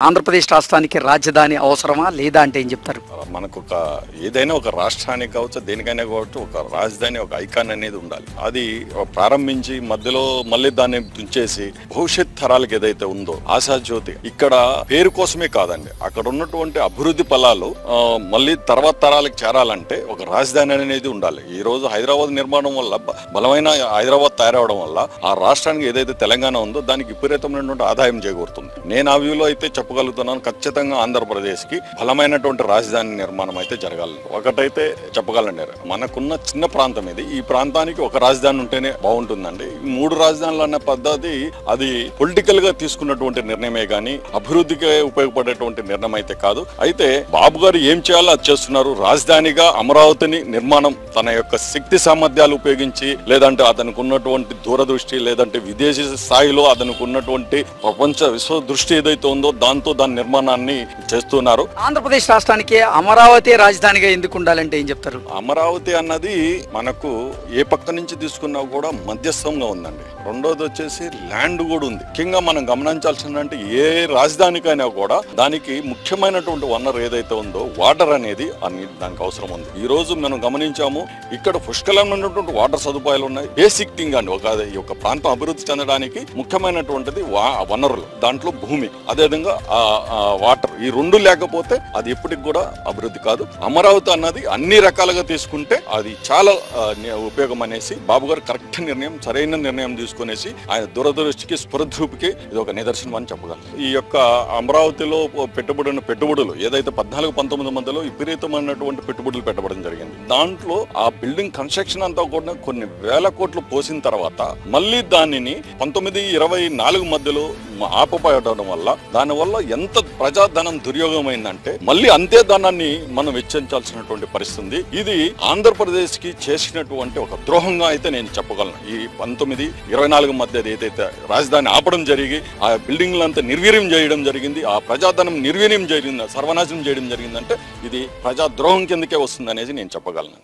ఆంధ్రప్రదేశ్ రాష్ట్రానికి రాజధాని అవసరమా లేదా అంటే ఏం చెప్తారు? మనకు ఏదైనా ఒక రాష్ట్రానికి కావచ్చు, దేనికైనా కావచ్చు, ఒక రాజధాని, ఒక ఐకాన్ అనేది ఉండాలి. అది ప్రారంభించి మధ్యలో మళ్ళీ దాన్ని తుంచేసి భవిష్యత్ తరాలకు ఏదైతే ఉందో ఆశాజ్యోతి ఇక్కడ పేరు కోసమే కాదండి, అక్కడ ఉన్నటువంటి అభివృద్ధి ఫలాలు మళ్ళీ తర్వాత తరాలకు చేరాలంటే ఒక రాజధాని అనేది ఉండాలి. ఈ రోజు హైదరాబాద్ నిర్మాణం వల్ల, బలమైన హైదరాబాద్ తయారవడం వల్ల ఆ రాష్ట్రానికి ఏదైతే తెలంగాణ ఉందో దానికి విపరీతమైనటువంటి ఆదాయం చేకూరుతుంది. నేను ఆ వ్యూలో అయితే చెప్పగలుగుతున్నాను, ఖచ్చితంగా ఆంధ్రప్రదేశ్ కి బలమైనటువంటి రాజధాని నిర్మాణం అయితే జరగాలి. ఒకటైతే చెప్పగలండి, మనకున్న చిన్న ప్రాంతం ఇది, ఈ ప్రాంతానికి ఒక రాజధాని ఉంటేనే బాగుంటుందండి. ఈ 3 రాజధానులు అనే పద్ధతి అది పొలిటికల్ గా తీసుకున్నటువంటి నిర్ణయమే గానీ అభివృద్ధికి ఉపయోగపడేటువంటి నిర్ణయం అయితే కాదు. అయితే బాబు గారు ఏం చేయాలో అది చేస్తున్నారు. రాజధానిగా అమరావతిని నిర్మాణం తన యొక్క శక్తి సామర్థ్యాలు ఉపయోగించి, లేదంటే అతనికి ఉన్నటువంటి దూరదృష్టి, లేదంటే విదేశీ స్థాయిలో అతనికి ఉన్నటువంటి ప్రపంచ విశ్వ దృష్టి ఏదైతే ఉందో దాంతో దాని నిర్మాణాన్ని చేస్తున్నారు. ఆంధ్రప్రదేశ్ రాష్ట్రానికి అమరావతి రాజధానిగా ఎందుకు ఉండాలంటే ఏం చెప్తారు? అమరావతి అన్నది మనకు ఏ పక్క నుంచి తీసుకున్నా కూడా మధ్యస్థంగా ఉందండి. రెండోది వచ్చేసి ల్యాండ్ కూడా ఉంది. ముఖ్యంగా మనం గమనించాల్సిందంటే ఏ రాజధానికైనా కూడా దానికి ముఖ్యమైనటువంటి వనరు ఏదైతే ఉందో వాటర్ అనేది దానికి అవసరం ఉంది. ఈ రోజు మనం గమనించాము, ఇక్కడ పుష్కలమైనటువంటి వాటర్ సదుపాయాలు ఉన్నాయి. బేసిక్ థింగ్ అండి, ఒక ప్రాంతం అభివృద్ధి చెందడానికి ముఖ్యమైనటువంటిది వనరులు, దాంట్లో భూమి, అదేవిధంగా వాటర్. ఈ 2 లేకపోతే అది ఎప్పటికి కూడా అభివృద్ధి కాదు. అమరావతి అన్నది అన్ని రకాలుగా తీసుకుంటే అది చాలా ఉపయోగం అనేసి బాబు గారు కరెక్ట్ నిర్ణయం, సరైన నిర్ణయం తీసుకునేసి ఆయన దూరదృష్టికి, స్ఫురద్రూపికి ఇది ఒక నిదర్శనం అని చెప్పగలం. ఈ యొక్క అమరావతిలో పెట్టుబడులు ఏదైతే 14-19 మధ్యలో విపరీతమైనటువంటి పెట్టుబడులు పెట్టబడడం జరిగింది. దాంట్లో ఆ బిల్డింగ్ కన్స్ట్రక్షన్ అంతా కూడా కొన్ని వేల కోట్లు పోసిన తర్వాత మళ్ళీ దానిని 19-24 మధ్యలో ఆపపడడం వల్ల దానివల్ల ఎంత ప్రజాధనం దుర్యోగమైందంటే మళ్ళీ అంతే ధనాన్ని మనం వెచ్చించాల్సినటువంటి పరిస్థితి. ఇది ఆంధ్రప్రదేశ్ కి చేసినటువంటి ఒక ద్రోహంగా అయితే నేను చెప్పగలను. ఈ 19-24 మధ్య ఏదైతే రాజధాని ఆపడం జరిగి ఆ బిల్డింగ్లంతా నిర్వీర్యం చేయడం జరిగింది, ఆ ప్రజాధనం నిర్వీర్యం జరిగింది, సర్వనాశనం చేయడం జరిగిందంటే ఇది ప్రజాద్రోహం కిందకే వస్తుంది అనేది నేను చెప్పగలను.